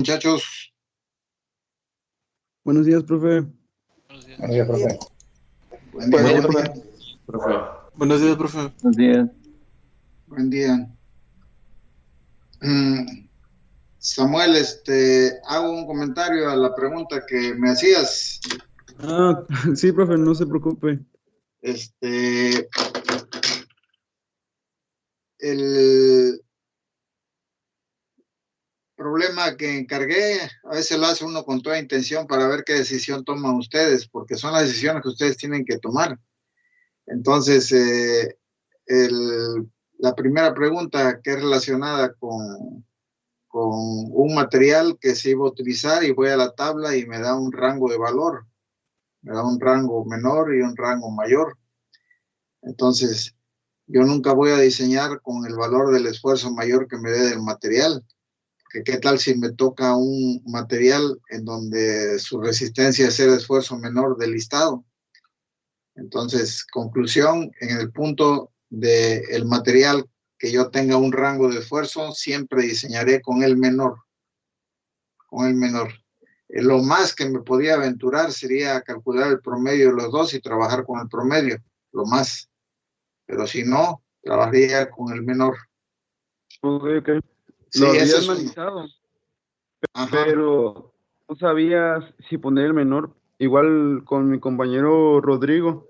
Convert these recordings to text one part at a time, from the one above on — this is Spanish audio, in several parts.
Muchachos, Buenos días, profe. Buenos días. Buenos días, profe. buen día, Buenos buen días, día, profe. Buenos días, profe. Buenos días. buen día. Samuel, hago un comentario a la pregunta que me hacías. Sí, profe, no se preocupe. El problema que encargué, a veces lo hace uno con toda intención para ver qué decisión toman ustedes, porque son las decisiones que ustedes tienen que tomar. Entonces, la primera pregunta que es relacionada con un material que se iba a utilizar y voy a la tabla y me da un rango de valor, me da un rango menor y un rango mayor. Entonces, yo nunca voy a diseñar con el valor del esfuerzo mayor que me dé del material. Que qué tal si me toca un material en donde su resistencia es el esfuerzo menor del listado. Entonces, conclusión, en el punto del material que yo tenga un rango de esfuerzo, siempre diseñaré con el menor. Con el menor. Lo más que me podía aventurar sería calcular el promedio de los dos y trabajar con el promedio, lo más. Pero si no, trabajaría con el menor. Ok. Sí, Lo ese había es un... analizado, Ajá. pero no sabía si poner el menor. Igual con mi compañero Rodrigo,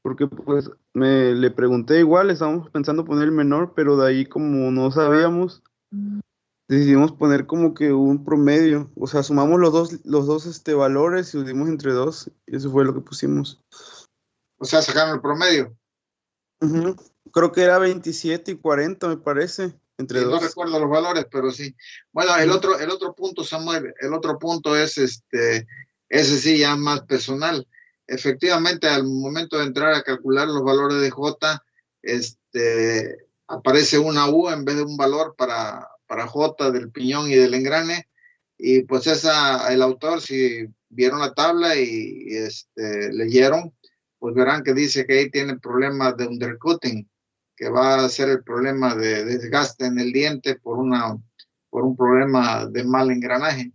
porque pues le pregunté igual, estábamos pensando poner el menor, pero de ahí como no sabíamos, decidimos poner como que un promedio. O sea, sumamos los dos valores y unimos entre dos. Y eso fue lo que pusimos. O sea, sacaron el promedio. Ujú. Creo que era 27 y 40, me parece, entre Sí, no dos. recuerdo los valores, pero sí. Bueno, el otro punto, Samuel, el otro punto es ese sí ya más personal. Efectivamente, al momento de entrar a calcular los valores de J, aparece una U en vez de un valor para J del piñón y del engrane. Y pues el autor, si vieron la tabla y leyeron, pues verán que dice que ahí tiene problemas de undercutting, que va a ser el problema de desgaste en el diente por un problema de mal engranaje.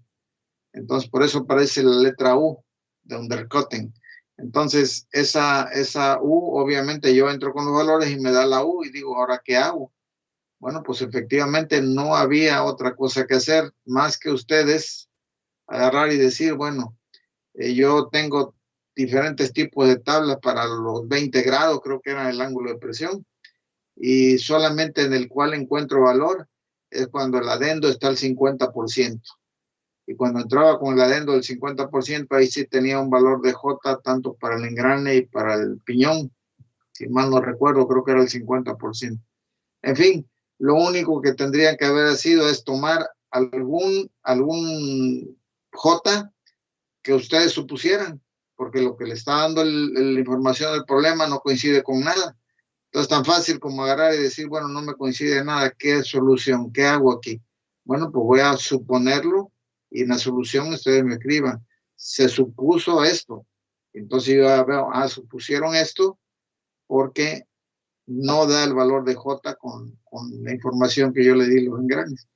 Entonces, por eso aparece la letra U de undercutting. Entonces, esa U, obviamente yo entro con los valores y me da la U y digo, ¿ahora qué hago? Bueno, pues efectivamente no había otra cosa que hacer más que ustedes agarrar y decir, bueno, yo tengo diferentes tipos de tablas para los 20 grados, creo que era el ángulo de presión, y solamente en el cual encuentro valor es cuando el adendo está al 50%. Y cuando entraba con el adendo del 50%, ahí sí tenía un valor de J tanto para el engrane y para el piñón. Si mal no recuerdo, creo que era el 50%. En fin, lo único que tendría que haber sido es tomar algún J que ustedes supusieran, porque lo que le está dando la información del problema no coincide con nada. Entonces, tan fácil como agarrar y decir, bueno, no me coincide nada, ¿qué solución? ¿Qué hago aquí? Bueno, pues voy a suponerlo y en la solución ustedes me escriban, se supuso esto. Entonces yo veo, supusieron esto porque no da el valor de J con la información que yo le di los engranes.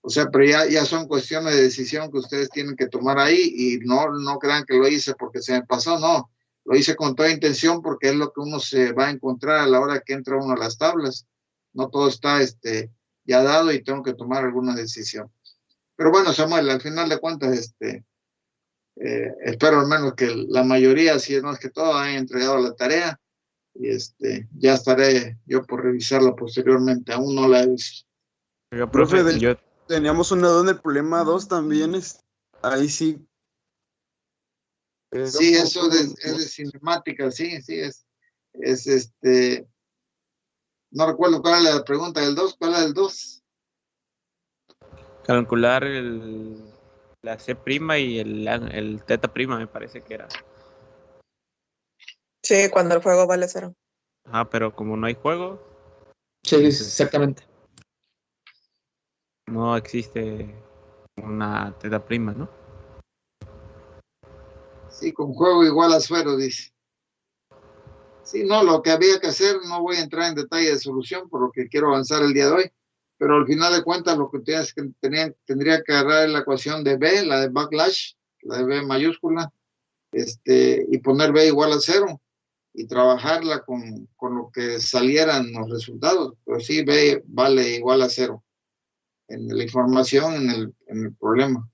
O sea, pero ya son cuestiones de decisión que ustedes tienen que tomar ahí y no crean que lo hice porque se me pasó, no. Lo hice con toda intención porque es lo que uno se va a encontrar a la hora que entra uno a las tablas. No todo está ya dado y tengo que tomar alguna decisión. Pero bueno, Samuel, al final de cuentas, espero al menos que la mayoría, si no es que todos, hayan entregado la tarea y ya estaré yo por revisarla posteriormente. Aún no la he visto. Oiga, Profe, profe, yo teníamos una duda en el problema 2 también. Ahí sí. Era un Sí, eso poco. es de cinemática, sí, sí, es no recuerdo cuál es la pregunta del 2, ¿cuál es el 2? calcular la C' y el teta prima, me parece que era. Sí, cuando el juego vale cero. Pero como no hay juego, Sí, entonces exactamente. no existe una teta prima, ¿no? Sí, con juego igual a suero, dice. Sí, no, lo que había que hacer, no voy a entrar en detalle de solución por lo que quiero avanzar el día de hoy, pero al final de cuentas lo que tendría que agarrar la ecuación de B, la de backlash, la de B mayúscula, y poner B igual a 0 y trabajarla con lo que salieran los resultados. Pero sí, B vale igual a 0 en la información, en el problema.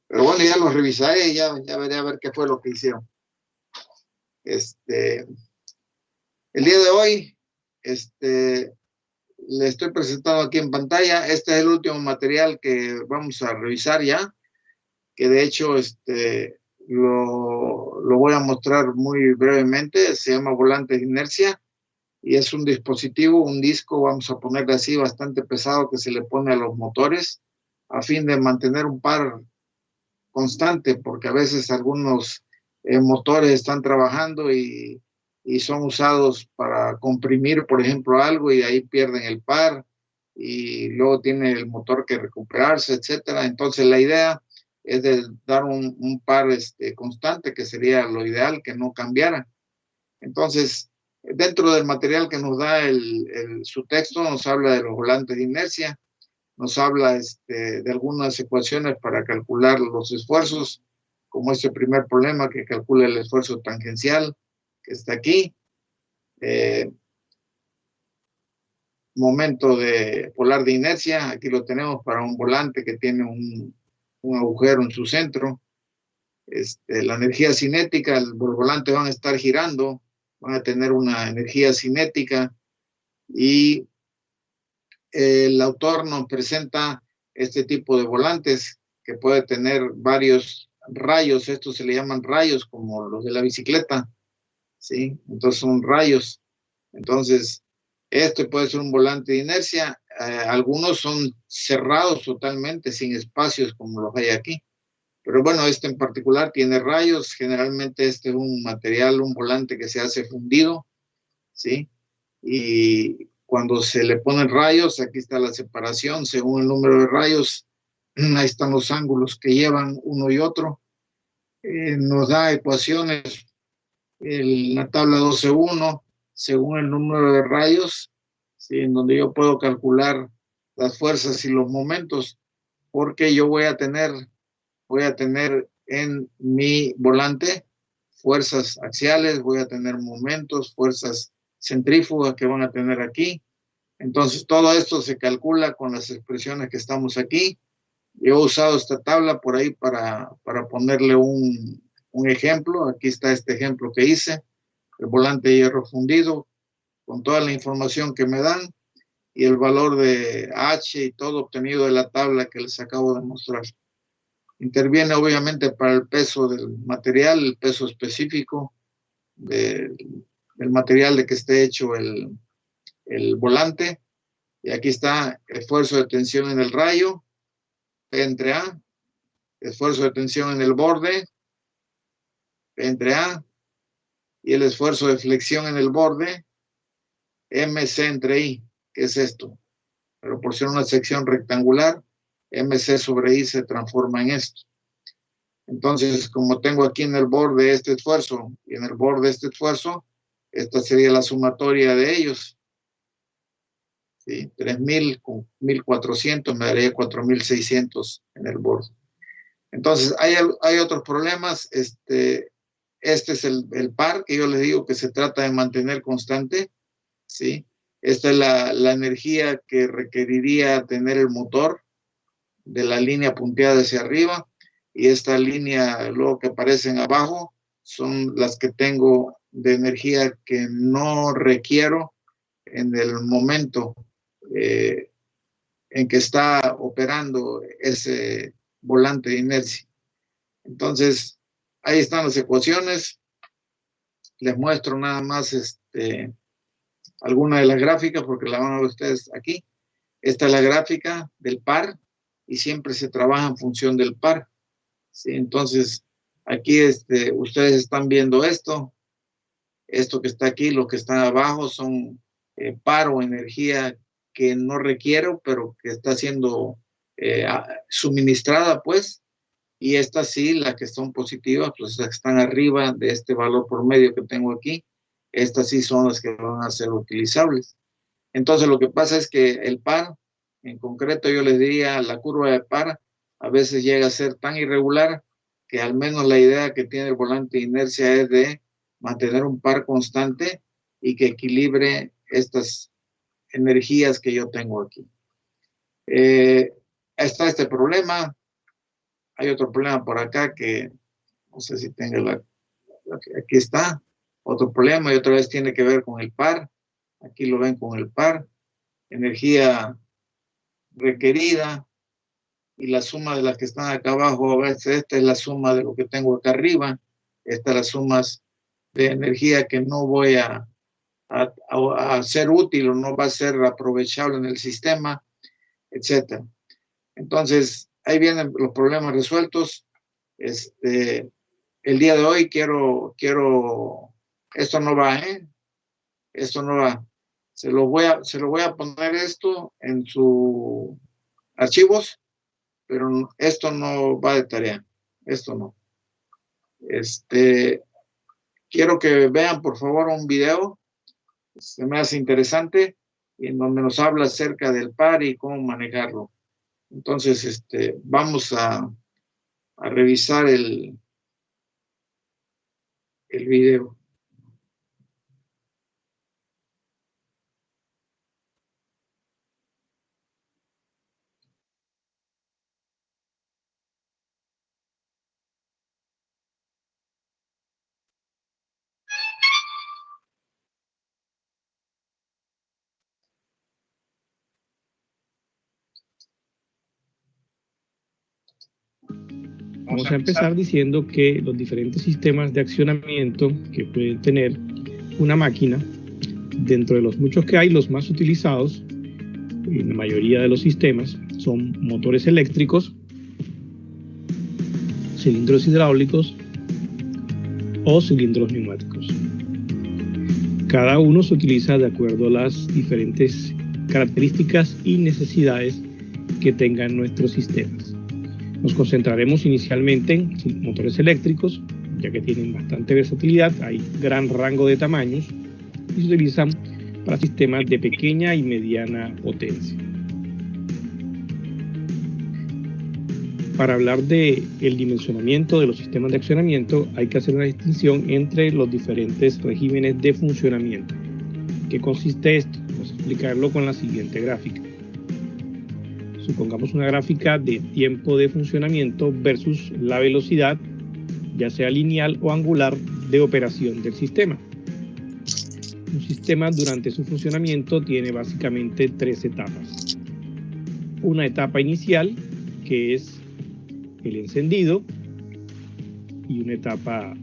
Pero bueno, ya lo revisaré y ya veré a ver qué fue lo que hicieron. El día de hoy, le estoy presentando aquí en pantalla. Este es el último material que vamos a revisar ya, que de hecho lo voy a mostrar muy brevemente. Se llama volante de inercia y es un dispositivo, un disco, vamos a ponerle así, bastante pesado, que se le pone a los motores a fin de mantener un par constante, porque a veces algunos motores están trabajando y son usados para comprimir, por ejemplo, algo, y ahí pierden el par y luego tiene el motor que recuperarse, etcétera. Entonces la idea es de dar un par constante, que sería lo ideal, que no cambiara. Entonces, dentro del material que nos da su texto, nos habla de los volantes de inercia, nos habla de algunas ecuaciones para calcular los esfuerzos, como este primer problema que calcula el esfuerzo tangencial, que está aquí. Momento de polar de inercia, aquí lo tenemos para un volante que tiene un agujero en su centro. La energía cinética, los volantes van a estar girando, van a tener una energía cinética, y el autor nos presenta este tipo de volantes que puede tener varios rayos. Estos se le llaman rayos, como los de la bicicleta, ¿sí? Entonces son rayos. Entonces, este puede ser un volante de inercia. Algunos son cerrados totalmente, sin espacios como los hay aquí. Pero bueno, este en particular tiene rayos. Generalmente este es un material, un volante que se hace fundido, ¿sí? Y cuando se le ponen rayos, aquí está la separación según el número de rayos. Ahí están los ángulos que llevan uno y otro. Nos da ecuaciones en la tabla 12.1 según el número de rayos, ¿sí? En donde yo puedo calcular las fuerzas y los momentos, porque yo voy a tener en mi volante fuerzas axiales, voy a tener momentos, fuerzas centrífugas que van a tener aquí. Entonces todo esto se calcula con las expresiones que estamos aquí. Yo he usado esta tabla por ahí para ponerle un ejemplo. Aquí está este ejemplo que hice, el volante de hierro fundido, con toda la información que me dan y el valor de H y todo obtenido de la tabla que les acabo de mostrar. Interviene obviamente para el peso del material, el peso específico del material de que esté hecho el volante. Y aquí está esfuerzo de tensión en el rayo, P entre A, esfuerzo de tensión en el borde, P entre A, y el esfuerzo de flexión en el borde, MC entre I, que es esto. Pero por ser una sección rectangular, MC sobre I se transforma en esto. Entonces, como tengo aquí en el borde este esfuerzo y en el borde este esfuerzo, esta sería la sumatoria de ellos. ¿Sí? 3.000 con 1.400 me daría 4.600 en el borde. Entonces, hay otros problemas. Este es el par que yo les digo que se trata de mantener constante, ¿sí? Esta es la energía que requeriría tener el motor de la línea punteada hacia arriba, y esta línea luego que aparecen abajo son las que tengo de energía que no requiero en el momento en que está operando ese volante de inercia. Entonces, ahí están las ecuaciones. Les muestro nada más alguna de las gráficas porque la van a ver ustedes aquí. Esta es la gráfica del par y siempre se trabaja en función del par, ¿sí? Entonces, aquí ustedes están viendo esto que está aquí, lo que está abajo son par o energía que no requiero, pero que está siendo suministrada, pues, y estas sí, las que son positivas, pues las que están arriba de este valor promedio que tengo aquí, estas sí son las que van a ser utilizables. Entonces lo que pasa es que el par, en concreto yo les diría, la curva de par a veces llega a ser tan irregular que al menos la idea que tiene el volante de inercia es de mantener un par constante y que equilibre estas energías que yo tengo aquí. Está este problema. Hay otro problema por acá que no sé si tenga aquí está. Otro problema y otra vez tiene que ver con el par. Aquí lo ven con el par. Energía requerida y la suma de las que están acá abajo. A veces esta es la suma de lo que tengo acá arriba. Estas las sumas de energía que no voy a ser útil o no va a ser aprovechable en el sistema, etcétera. Entonces, ahí vienen los problemas resueltos. El día de hoy quiero, esto no va, esto no va. Se lo voy a poner esto en sus archivos, pero esto no va de tarea. Esto no. Quiero que vean, por favor, un video. Se me hace interesante y en donde nos habla acerca del par y cómo manejarlo. Entonces, vamos a revisar el video. Vamos a empezar diciendo que los diferentes sistemas de accionamiento que puede tener una máquina, dentro de los muchos que hay, los más utilizados en la mayoría de los sistemas son motores eléctricos, cilindros hidráulicos o cilindros neumáticos. Cada uno se utiliza de acuerdo a las diferentes características y necesidades que tengan nuestros sistemas. Nos concentraremos inicialmente en motores eléctricos, ya que tienen bastante versatilidad, hay gran rango de tamaños y se utilizan para sistemas de pequeña y mediana potencia. Para hablar del dimensionamiento de los sistemas de accionamiento, hay que hacer una distinción entre los diferentes regímenes de funcionamiento. ¿Qué consiste esto? Vamos a explicarlo con la siguiente gráfica. Supongamos una gráfica de tiempo de funcionamiento versus la velocidad, ya sea lineal o angular, de operación del sistema. Un sistema durante su funcionamiento tiene básicamente tres etapas. Una etapa inicial, que es el encendido, y una etapa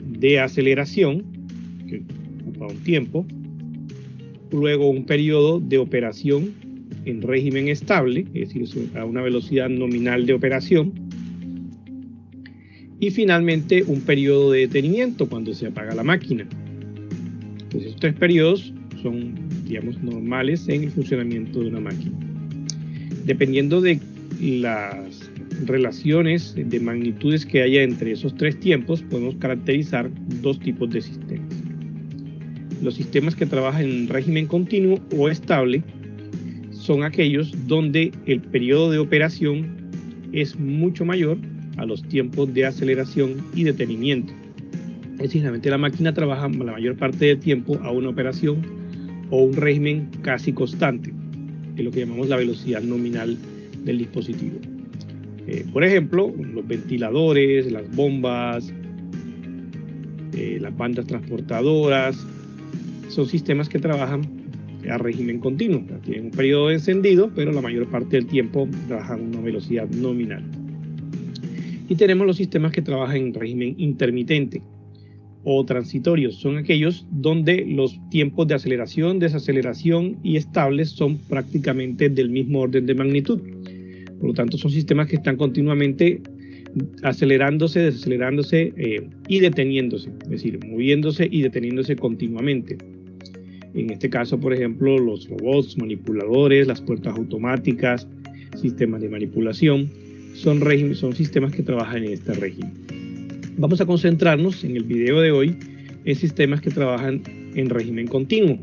de aceleración, que ocupa un tiempo. Luego un periodo de operación en régimen estable, es decir, a una velocidad nominal de operación. Y finalmente un periodo de detenimiento cuando se apaga la máquina. Pues estos tres periodos son, digamos, normales en el funcionamiento de una máquina. Dependiendo de las relaciones de magnitudes que haya entre esos tres tiempos, podemos caracterizar dos tipos de sistemas. Los sistemas que trabajan en régimen continuo o estable son aquellos donde el periodo de operación es mucho mayor a los tiempos de aceleración y detenimiento. Es decir, realmente la máquina trabaja la mayor parte del tiempo a una operación o un régimen casi constante, que es lo que llamamos la velocidad nominal del dispositivo. Por ejemplo, los ventiladores, las bombas, las bandas transportadoras, son sistemas que trabajan a régimen continuo. Tienen un periodo de encendido, pero la mayor parte del tiempo trabajan a una velocidad nominal. Y tenemos los sistemas que trabajan en régimen intermitente o transitorios. Son aquellos donde los tiempos de aceleración, desaceleración y estables son prácticamente del mismo orden de magnitud. Por lo tanto, son sistemas que están continuamente acelerándose, desacelerándose y deteniéndose, es decir, moviéndose y deteniéndose continuamente. En este caso, por ejemplo, los robots, manipuladores, las puertas automáticas, sistemas de manipulación, son sistemas que trabajan en este régimen. Vamos a concentrarnos en el video de hoy en sistemas que trabajan en régimen continuo.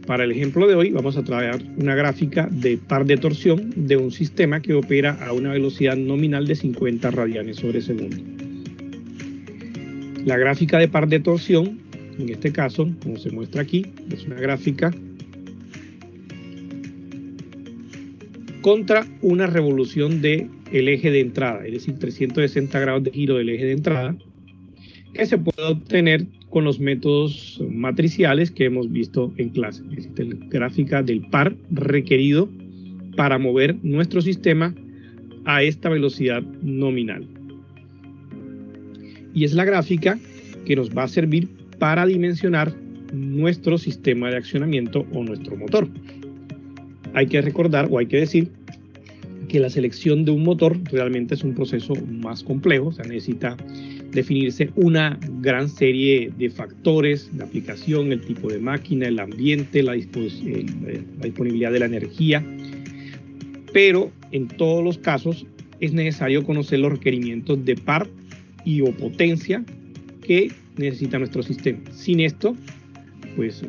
Para el ejemplo de hoy vamos a traer una gráfica de par de torsión de un sistema que opera a una velocidad nominal de 50 radianes sobre segundo. La gráfica de par de torsión, en este caso, como se muestra aquí, es una gráfica contra una revolución del eje de entrada, es decir, 360 grados de giro del eje de entrada, que se puede obtener con los métodos matriciales que hemos visto en clase. Existe la gráfica del par requerido para mover nuestro sistema a esta velocidad nominal. Y es la gráfica que nos va a servir para dimensionar nuestro sistema de accionamiento o nuestro motor. Hay que recordar o hay que decir que la selección de un motor realmente es un proceso más complejo, o sea, necesita definirse una gran serie de factores, de aplicación, el tipo de máquina, el ambiente, la disponibilidad de la energía, pero en todos los casos es necesario conocer los requerimientos de par y o potencia que necesita nuestro sistema. Sin esto, pues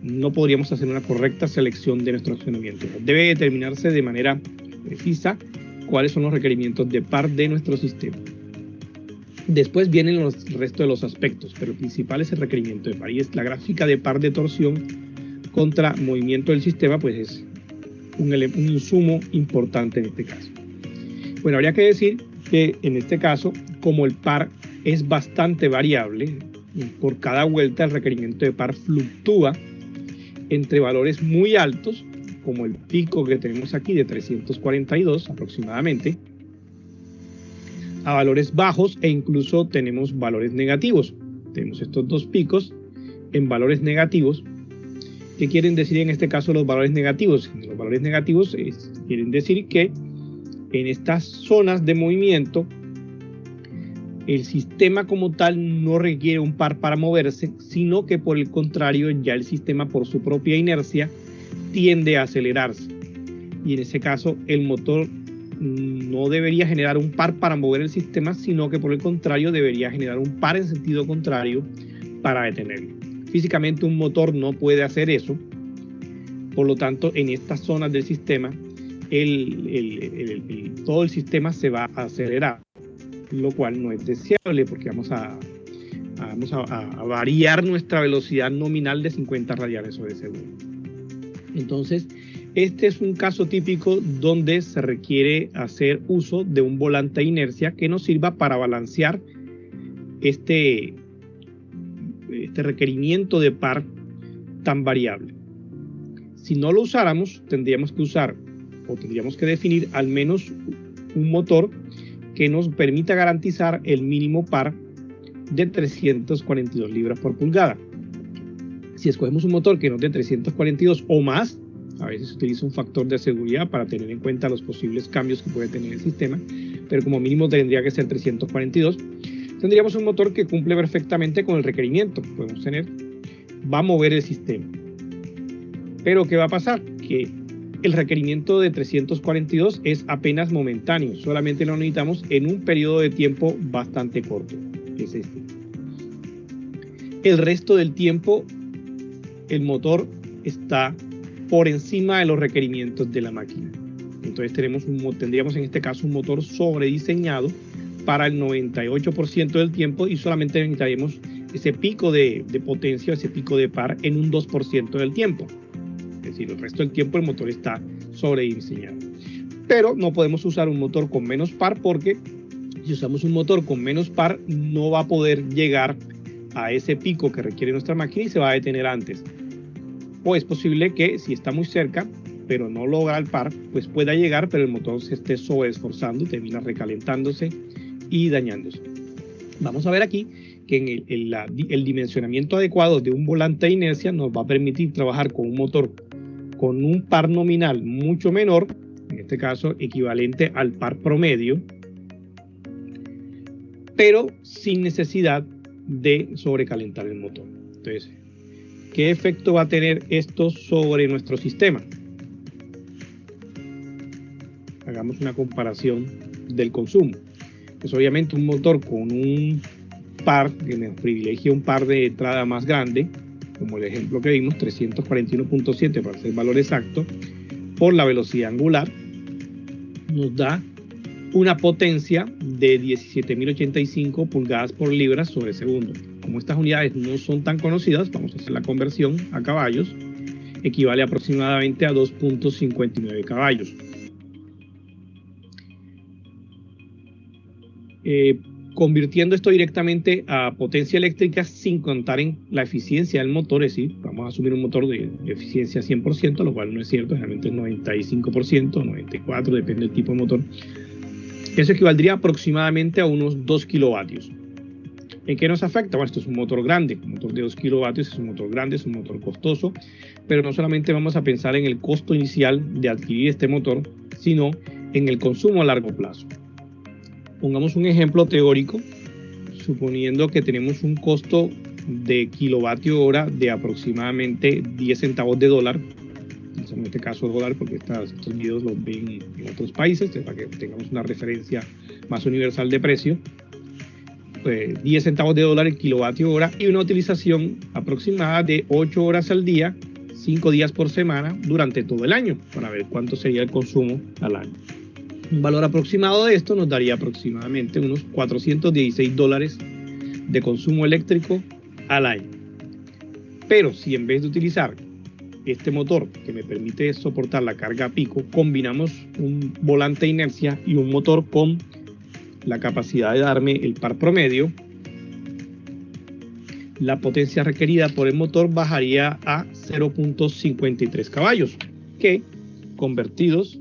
no podríamos hacer una correcta selección de nuestro accionamiento. Debe determinarse de manera precisa cuáles son los requerimientos de par de nuestro sistema. Después vienen el resto de los aspectos, pero el principal es el requerimiento de par. Y es la gráfica de par de torsión contra movimiento del sistema, pues es un insumo importante en este caso. Bueno, habría que decir que en este caso, como el par es bastante variable, por cada vuelta el requerimiento de par fluctúa entre valores muy altos, como el pico que tenemos aquí de 342 aproximadamente, a valores bajos, e incluso tenemos valores negativos. Tenemos estos dos picos en valores negativos. ¿Qué quieren decir en este caso los valores negativos? Los valores negativos quieren decir que en estas zonas de movimiento el sistema como tal no requiere un par para moverse, sino que por el contrario ya el sistema por su propia inercia tiende a acelerarse. Y en ese caso el motor no debería generar un par para mover el sistema, sino que por el contrario debería generar un par en sentido contrario para detenerlo. Físicamente un motor no puede hacer eso, por lo tanto en estas zonas del sistema todo el sistema se va a acelerar, lo cual no es deseable porque vamos a variar nuestra velocidad nominal de 50 radianes sobre segundo. Entonces, este es un caso típico donde se requiere hacer uso de un volante de inercia que nos sirva para balancear este requerimiento de par tan variable. Si no lo usáramos, tendríamos que definir al menos un motor que nos permita garantizar el mínimo par de 342 libras por pulgada. Si escogemos un motor que nos dé 342 o más, a veces se utiliza un factor de seguridad para tener en cuenta los posibles cambios que puede tener el sistema, pero como mínimo tendría que ser 342. Tendríamos un motor que cumple perfectamente con el requerimiento. Podemos tener, va a mover el sistema. Pero ¿qué va a pasar? Que el requerimiento de 342 es apenas momentáneo, solamente lo necesitamos en un periodo de tiempo bastante corto, que es este. El resto del tiempo el motor está por encima de los requerimientos de la máquina. Entonces tendríamos en este caso un motor sobrediseñado para el 98% del tiempo y solamente necesitaríamos ese pico de potencia, ese pico de par en un 2% del tiempo. Es decir, el resto del tiempo el motor está sobrediseñado. Pero no podemos usar un motor con menos par porque si usamos un motor con menos par no va a poder llegar a ese pico que requiere nuestra máquina y se va a detener antes. O es posible que si está muy cerca, pero no logra el par, pues pueda llegar, pero el motor se esté sobreesforzando y termina recalentándose y dañándose. Vamos a ver aquí que el dimensionamiento adecuado de un volante de inercia nos va a permitir trabajar con un motor con un par nominal mucho menor, en este caso equivalente al par promedio, pero sin necesidad de sobrecalentar el motor. Entonces, ¿qué efecto va a tener esto sobre nuestro sistema? Hagamos una comparación del consumo. Pues obviamente un motor con un par, que nos privilegia un par de entrada más grande, como el ejemplo que vimos, 341.7 para ser valor exacto, por la velocidad angular, nos da una potencia de 17.085 pulgadas por libra sobre segundo. Como estas unidades no son tan conocidas, vamos a hacer la conversión a caballos, equivale aproximadamente a 2.59 caballos. Convirtiendo esto directamente a potencia eléctrica sin contar en la eficiencia del motor, es decir, vamos a asumir un motor de eficiencia 100%, lo cual no es cierto, realmente es 95%, 94%, depende del tipo de motor. Eso equivaldría aproximadamente a unos 2 kilovatios. ¿En qué nos afecta? Bueno, esto es un motor grande, un motor de 2 kilovatios, es un motor grande, es un motor costoso, pero no solamente vamos a pensar en el costo inicial de adquirir este motor, sino en el consumo a largo plazo. Pongamos un ejemplo teórico, suponiendo que tenemos un costo de kilovatio hora de aproximadamente 10 centavos de dólar, en este caso dólar porque estos videos los ven en otros países, para que tengamos una referencia más universal de precio. 10 centavos de dólar el kilovatio hora y una utilización aproximada de 8 horas al día, 5 días por semana durante todo el año, para ver cuánto sería el consumo al año. Un valor aproximado de esto nos daría aproximadamente unos 416 dólares de consumo eléctrico al año. Pero si en vez de utilizar este motor que me permite soportar la carga a pico, combinamos un volante de inercia y un motor con la capacidad de darme el par promedio, la potencia requerida por el motor bajaría a 0.53 caballos, que convertidos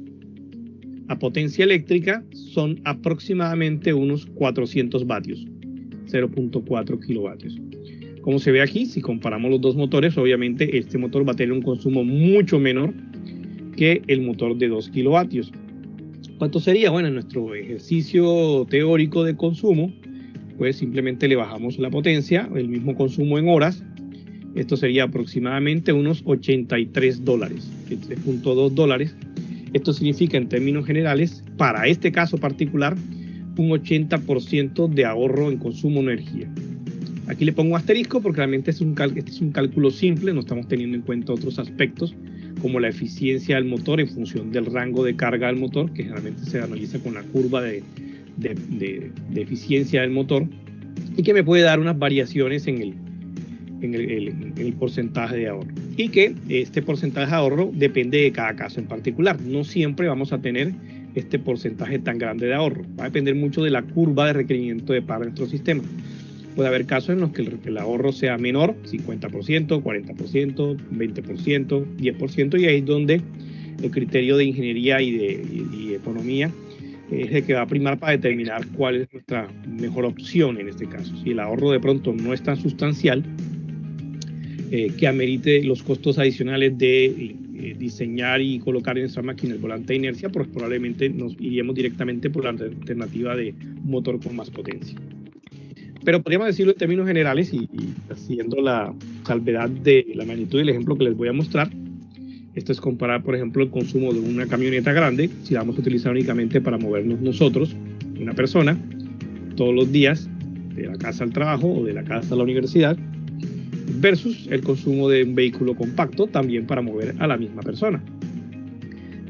a potencia eléctrica son aproximadamente unos 400 vatios, 0.4 kilovatios. Como se ve aquí, si comparamos los dos motores, obviamente este motor va a tener un consumo mucho menor que el motor de 2 kilovatios. ¿Cuánto sería? Bueno, en nuestro ejercicio teórico de consumo, pues simplemente le bajamos la potencia, el mismo consumo en horas. Esto sería aproximadamente unos 83 dólares, 3.2 dólares. Esto significa en términos generales, para este caso particular, un 80% de ahorro en consumo de energía. Aquí le pongo un asterisco porque realmente este es un cálculo simple, no estamos teniendo en cuenta otros aspectos como la eficiencia del motor en función del rango de carga del motor, que generalmente se analiza con la curva de eficiencia del motor, y que me puede dar unas variaciones en el porcentaje de ahorro. Y que este porcentaje de ahorro depende de cada caso en particular. No siempre vamos a tener este porcentaje tan grande de ahorro. Va a depender mucho de la curva de requerimiento de par de nuestro sistema. Puede haber casos en los que el ahorro sea menor, 50%, 40%, 20%, 10%, y ahí es donde el criterio de ingeniería y de economía es el que va a primar para determinar cuál es nuestra mejor opción en este caso. Si el ahorro de pronto no es tan sustancial, que amerite los costos adicionales de diseñar y colocar en nuestra máquina el volante de inercia, pues probablemente nos iríamos directamente por la alternativa de motor con más potencia. Pero podríamos decirlo en términos generales y haciendo la salvedad de la magnitud del ejemplo que les voy a mostrar. Esto es comparar, por ejemplo, el consumo de una camioneta grande, si la vamos a utilizar únicamente para movernos nosotros, una persona, todos los días, de la casa al trabajo o de la casa a la universidad, versus el consumo de un vehículo compacto, también para mover a la misma persona.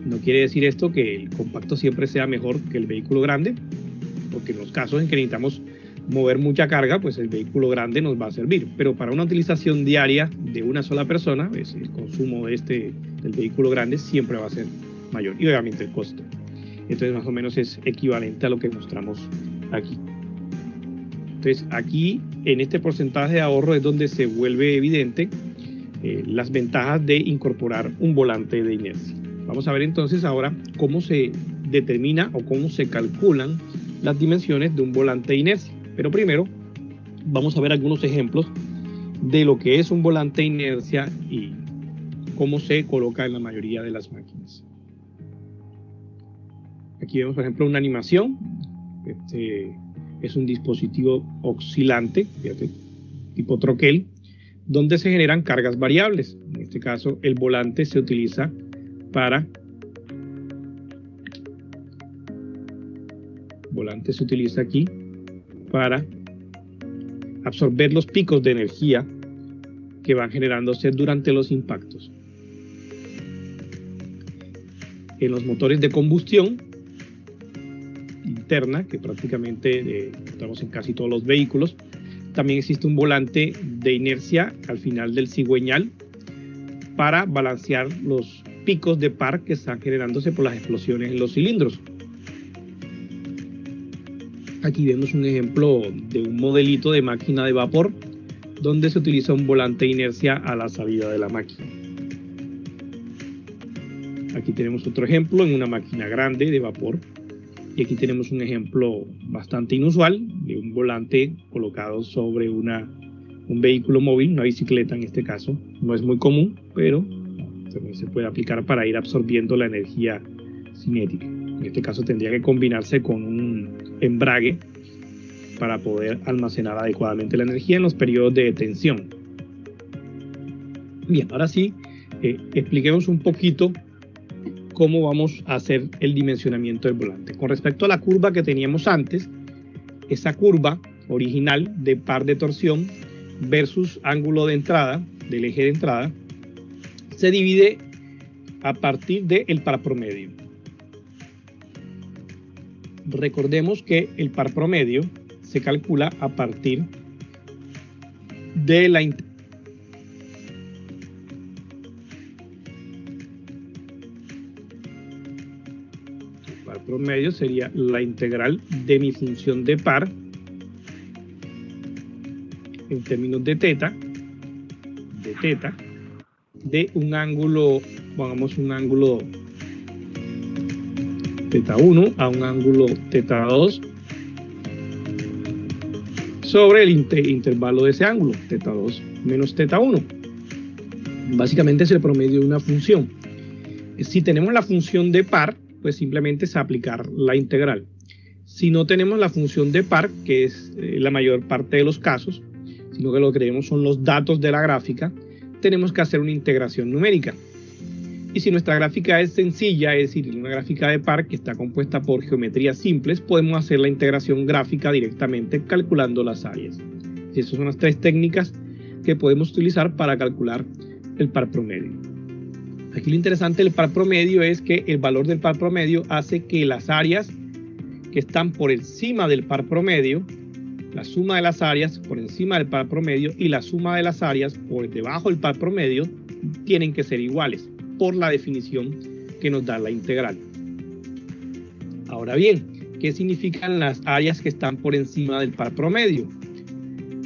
No quiere decir esto que el compacto siempre sea mejor que el vehículo grande, porque en los casos en que necesitamos mover mucha carga, pues el vehículo grande nos va a servir, pero para una utilización diaria de una sola persona, pues el consumo del vehículo grande siempre va a ser mayor, y obviamente el costo. Entonces más o menos es equivalente a lo que mostramos aquí. Entonces aquí en este porcentaje de ahorro es donde se vuelve evidente las ventajas de incorporar un volante de inercia. Vamos a ver entonces ahora cómo se determina o cómo se calculan las dimensiones de un volante de inercia. Pero primero vamos a ver algunos ejemplos de lo que es un volante de inercia y cómo se coloca en la mayoría de las máquinas. Aquí vemos, por ejemplo, una animación. Es un dispositivo oscilante, fíjate, tipo troquel, donde se generan cargas variables. En este caso, el volante se utiliza aquí para absorber los picos de energía que van generándose durante los impactos. En los motores de combustión interna, que prácticamente encontramos en casi todos los vehículos, también existe un volante de inercia al final del cigüeñal para balancear los picos de par que están generándose por las explosiones en los cilindros. Aquí vemos un ejemplo de un modelito de máquina de vapor donde se utiliza un volante de inercia a la salida de la máquina. Aquí tenemos otro ejemplo en una máquina grande de vapor. Y aquí tenemos un ejemplo bastante inusual de un volante colocado sobre un vehículo móvil, una bicicleta en este caso. No es muy común, pero también se puede aplicar para ir absorbiendo la energía cinética. En este caso tendría que combinarse con un embrague para poder almacenar adecuadamente la energía en los periodos de detención. Bien, ahora sí, expliquemos un poquito cómo vamos a hacer el dimensionamiento del volante. Con respecto a la curva que teníamos antes, esa curva original de par de torsión versus ángulo de entrada, del eje de entrada, se divide a partir del par promedio. Recordemos que el par promedio se calcula a partir de la promedio sería la integral de mi función de par en términos de teta de un ángulo, pongamos un ángulo teta 1 a un ángulo teta 2 sobre el intervalo de ese ángulo, teta 2 menos teta 1. Básicamente es el promedio de una función. Si tenemos la función de par, pues simplemente es aplicar la integral. Si no tenemos la función de par, que es la mayor parte de los casos, sino que lo que tenemos son los datos de la gráfica, tenemos que hacer una integración numérica. Y si nuestra gráfica es sencilla, es decir, una gráfica de par que está compuesta por geometrías simples, podemos hacer la integración gráfica directamente calculando las áreas. Y esas son las tres técnicas que podemos utilizar para calcular el par promedio. Aquí lo interesante del par promedio es que el valor del par promedio hace que las áreas que están por encima del par promedio, la suma de las áreas por encima del par promedio y la suma de las áreas por debajo del par promedio tienen que ser iguales por la definición que nos da la integral. Ahora bien, ¿qué significan las áreas que están por encima del par promedio?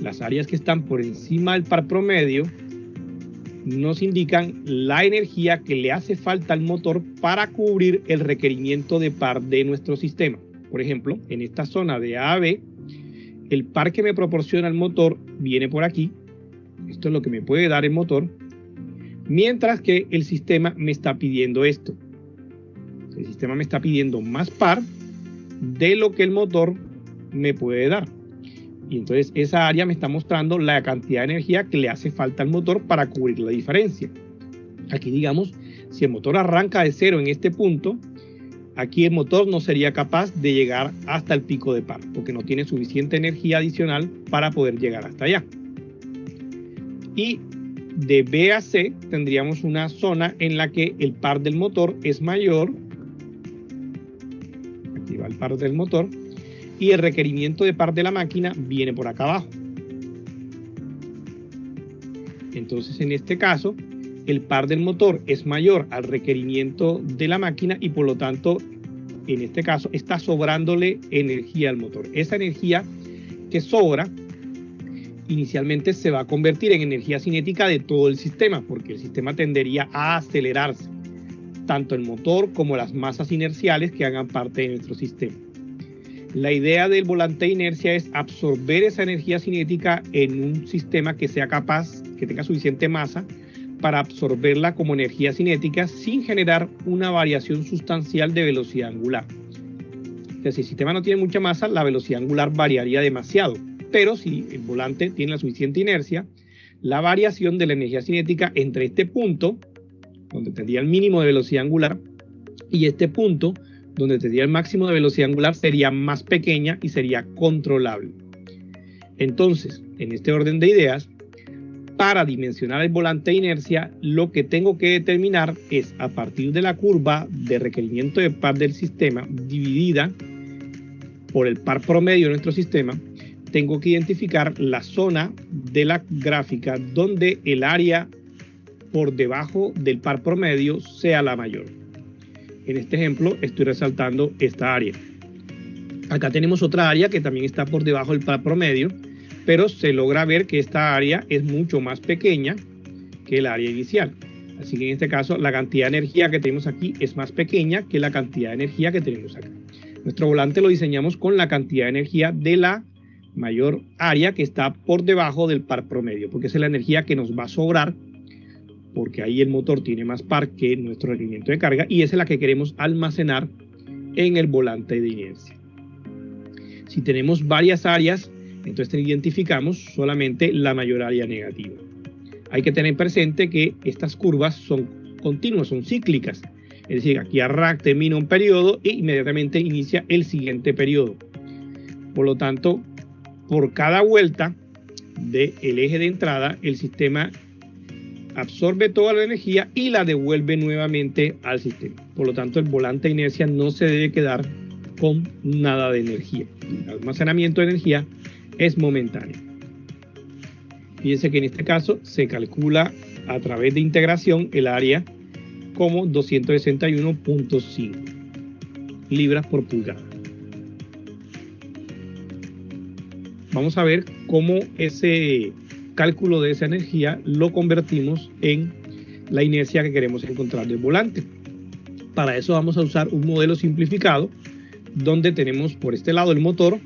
Las áreas que están por encima del par promedio nos indican la energía que le hace falta al motor para cubrir el requerimiento de par de nuestro sistema. Por ejemplo, en esta zona de A a B, el par que me proporciona el motor viene por aquí. Esto es lo que me puede dar el motor, mientras que el sistema me está pidiendo esto. El sistema me está pidiendo más par de lo que el motor me puede dar. Y entonces esa área me está mostrando la cantidad de energía que le hace falta al motor para cubrir la diferencia. Aquí digamos, si el motor arranca de cero en este punto, aquí el motor no sería capaz de llegar hasta el pico de par, porque no tiene suficiente energía adicional para poder llegar hasta allá. Y de B a C tendríamos una zona en la que el par del motor es mayor. Aquí va el par del motor. Y el requerimiento de par de la máquina viene por acá abajo. Entonces, en este caso, el par del motor es mayor al requerimiento de la máquina y por lo tanto, en este caso, está sobrándole energía al motor. Esa energía que sobra, inicialmente se va a convertir en energía cinética de todo el sistema, porque el sistema tendería a acelerarse, tanto el motor como las masas inerciales que hagan parte de nuestro sistema. La idea del volante de inercia es absorber esa energía cinética en un sistema que sea capaz, que tenga suficiente masa para absorberla como energía cinética sin generar una variación sustancial de velocidad angular. O sea, si el sistema no tiene mucha masa, la velocidad angular variaría demasiado. Pero si el volante tiene la suficiente inercia, la variación de la energía cinética entre este punto, donde tendría el mínimo de velocidad angular, y este punto, donde tendría el máximo de velocidad angular, sería más pequeña y sería controlable. Entonces, en este orden de ideas, para dimensionar el volante de inercia, lo que tengo que determinar es, a partir de la curva de requerimiento de par del sistema dividida por el par promedio de nuestro sistema, tengo que identificar la zona de la gráfica donde el área por debajo del par promedio sea la mayor. En este ejemplo estoy resaltando esta área. Acá tenemos otra área que también está por debajo del par promedio, pero se logra ver que esta área es mucho más pequeña que el área inicial. Así que en este caso la cantidad de energía que tenemos aquí es más pequeña que la cantidad de energía que tenemos acá. Nuestro volante lo diseñamos con la cantidad de energía de la mayor área que está por debajo del par promedio, porque esa es la energía que nos va a sobrar, porque ahí el motor tiene más par que nuestro requerimiento de carga, y esa es la que queremos almacenar en el volante de inercia. Si tenemos varias áreas, entonces identificamos solamente la mayor área negativa. Hay que tener presente que estas curvas son continuas, son cíclicas. Es decir, aquí termina un periodo e inmediatamente inicia el siguiente periodo. Por lo tanto, por cada vuelta del eje de entrada, el sistema absorbe toda la energía y la devuelve nuevamente al sistema. Por lo tanto, el volante de inercia no se debe quedar con nada de energía. El almacenamiento de energía es momentáneo. Fíjense que en este caso se calcula a través de integración el área como 261.5 libras por pulgada. Vamos a ver cómo ese cálculo de esa energía lo convertimos en la inercia que queremos encontrar del volante. Para eso vamos a usar un modelo simplificado donde tenemos por este lado el motor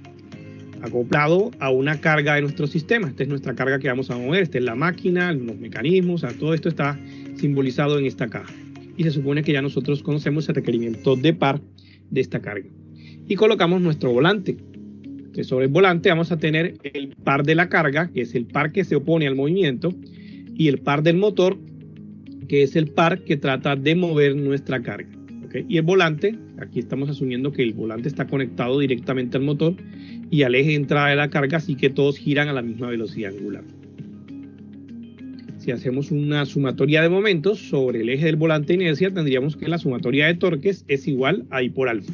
acoplado a una carga de nuestro sistema. Esta es nuestra carga que vamos a mover, esta es la máquina, los mecanismos, todo esto está simbolizado en esta caja. Y se supone que ya nosotros conocemos el requerimiento de par de esta carga. Y colocamos nuestro volante. Entonces, sobre el volante vamos a tener el par de la carga, que es el par que se opone al movimiento, y el par del motor, que es el par que trata de mover nuestra carga. ¿Okay? Y el volante, aquí estamos asumiendo que el volante está conectado directamente al motor y al eje de entrada de la carga, así que todos giran a la misma velocidad angular. Si hacemos una sumatoria de momentos sobre el eje del volante de inercia, tendríamos que la sumatoria de torques es igual a I por alfa,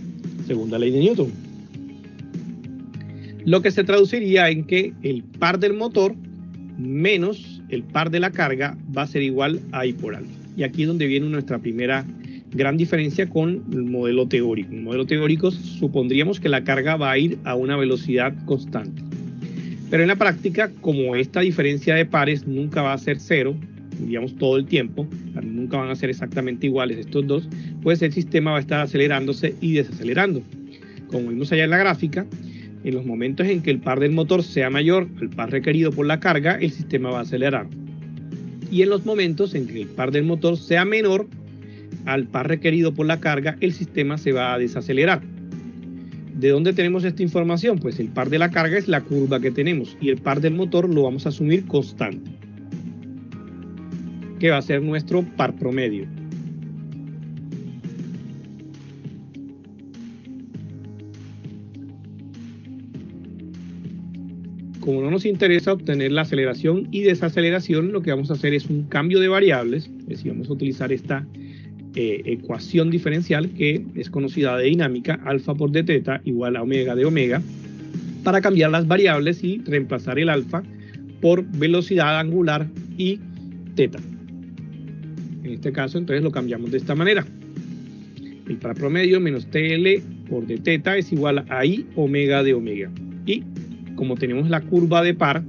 según la ley de Newton. Lo que se traduciría en que el par del motor menos el par de la carga va a ser igual a I por alfa. Y aquí es donde viene nuestra primera gran diferencia con el modelo teórico. En el modelo teórico supondríamos que la carga va a ir a una velocidad constante. Pero en la práctica, como esta diferencia de pares nunca va a ser cero, digamos todo el tiempo, nunca van a ser exactamente iguales estos dos, pues el sistema va a estar acelerándose y desacelerando. Como vimos allá en la gráfica, en los momentos en que el par del motor sea mayor al par requerido por la carga, el sistema va a acelerar. Y en los momentos en que el par del motor sea menor al par requerido por la carga, el sistema se va a desacelerar. ¿De dónde tenemos esta información? Pues el par de la carga es la curva que tenemos y el par del motor lo vamos a asumir constante, que va a ser nuestro par promedio. Como no nos interesa obtener la aceleración y desaceleración, lo que vamos a hacer es un cambio de variables, es decir, vamos a utilizar esta ecuación diferencial que es conocida de dinámica, alfa por d teta igual a omega de omega, para cambiar las variables y reemplazar el alfa por velocidad angular y teta. En este caso entonces lo cambiamos de esta manera. El par promedio menos TL por d teta es igual a I omega de omega. Y como tenemos la curva de par,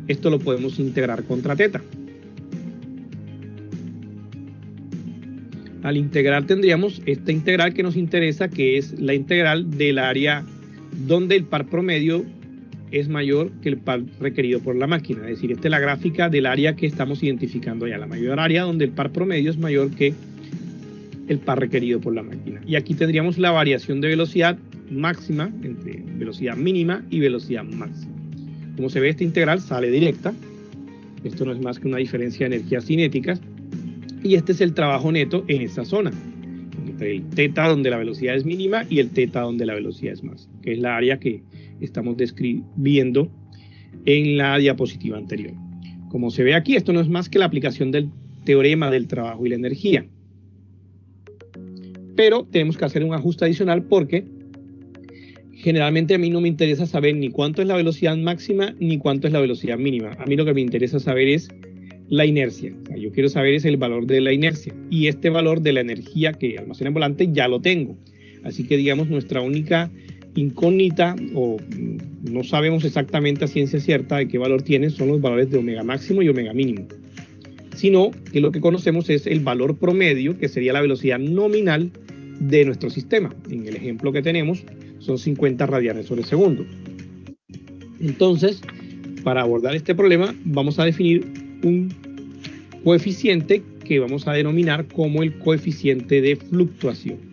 esto lo podemos integrar contra teta. Al integrar tendríamos esta integral que nos interesa, que es la integral del área donde el par promedio es mayor que el par requerido por la máquina. Es decir, esta es la gráfica del área que estamos identificando ya, la mayor área donde el par promedio es mayor que el par requerido por la máquina. Y aquí tendríamos la variación de velocidad máxima entre velocidad mínima y velocidad máxima. Como se ve, esta integral sale directa. Esto no es más que una diferencia de energías cinéticas. Y este es el trabajo neto en esta zona, entre el teta donde la velocidad es mínima y el teta donde la velocidad es máxima, que es la área que estamos describiendo en la diapositiva anterior. Como se ve aquí, esto no es más que la aplicación del teorema del trabajo y la energía. Pero tenemos que hacer un ajuste adicional porque generalmente a mí no me interesa saber ni cuánto es la velocidad máxima ni cuánto es la velocidad mínima. A mí lo que me interesa saber es la inercia. O sea, yo quiero saber es el valor de la inercia. Y este valor de la energía que almacena el volante ya lo tengo. Así que digamos nuestra única incógnita, o no sabemos exactamente a ciencia cierta de qué valor tienen, son los valores de omega máximo y omega mínimo. Sino que lo que conocemos es el valor promedio, que sería la velocidad nominal de nuestro sistema. En el ejemplo que tenemos son 50 radianes sobre segundo. Entonces, para abordar este problema, vamos a definir un coeficiente que vamos a denominar como el coeficiente de fluctuación.